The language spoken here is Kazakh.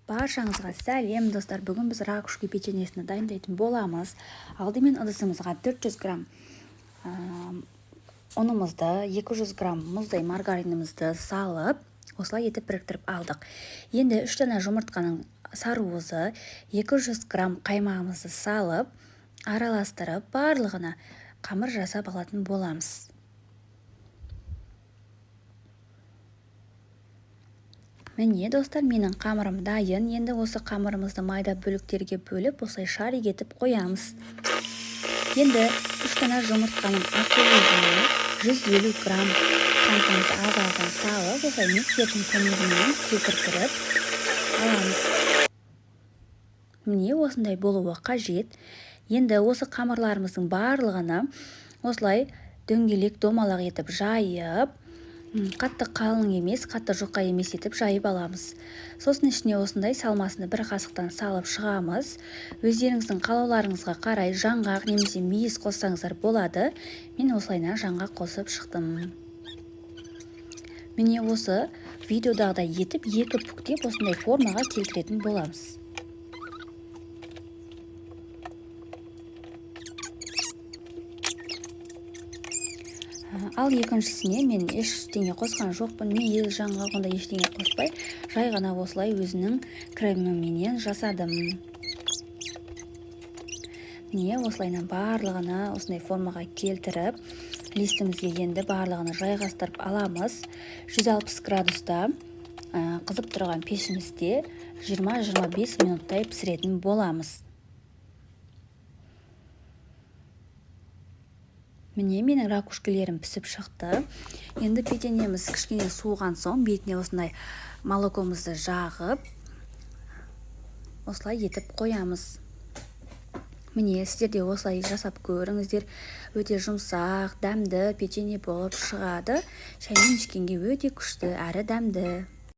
Баршаңызға сәлем достар. Бүгін біз ракушки печеньесін дайындайтын боламыз. Алдымен ыдысымызға 400 грамм ұнымызды, 200 грамм мұздай маргаринімізді салып, осылай етіп біріктіріп алдық. Енді 3 дана жұмыртқаның саруызы, 200 грамм қаймағымызды салып, араластырып, барлығына қамыр жасап алатын боламыз. Міне достар, менің қамырым дайын. Енді осы қамырымызды майда бөліктерге бөліп, осылай шарик етіп қоямыз. Енді 3 дана жұмыртқаның ақуызына 150 грамм қантымызды азалған салып, осылай миксердің көмегімен кетіріп аламыз. Міне осындай болуы қажет. Енді осы қамырларымыздың барлығына осылай дөңгелек домалақ етіп жайып, қатты қалың емес, қатты жұқа емес етіп жайып аламыз. Сосын ішіне осындай салмасını бір қасықтан салып шығамыз. Өздеріңіздің қалауларыңызға қарай жаңғақ немесе мейіз қоссаңыздар болады. Мен осылайна жаңғақ қосып шықтым. Міне осы видеодағыдай етіп, екі бүктеп осындай формаға келтіретін боламыз. Ал екіншісіне мен ештеңе қосқан жоқпын. Мейіз, жаңғақ, онда ештеңе қоспай, жай ғана осылай өзінің креміменен жасадым. Міне осылайна барлығына осындай формаға келтіріп, листімізге енді барлығына жайғастырып аламыз. 160 градуста қызып тұрған пешімізде 20-25 минуттай пісіретін боламыз. Міне менің ракушкілерім пісіп шықты. Енді печеньеміз кішкене суыған соң бетіне осындай молокомызды жағып, осылай етіп қоямыз. Міне сіздер де осылай жасап көріңіздер. Өте жұмсақ, дәмді печенье болып шығады. Шаймен ішкенге өте күшті әрі дәмді.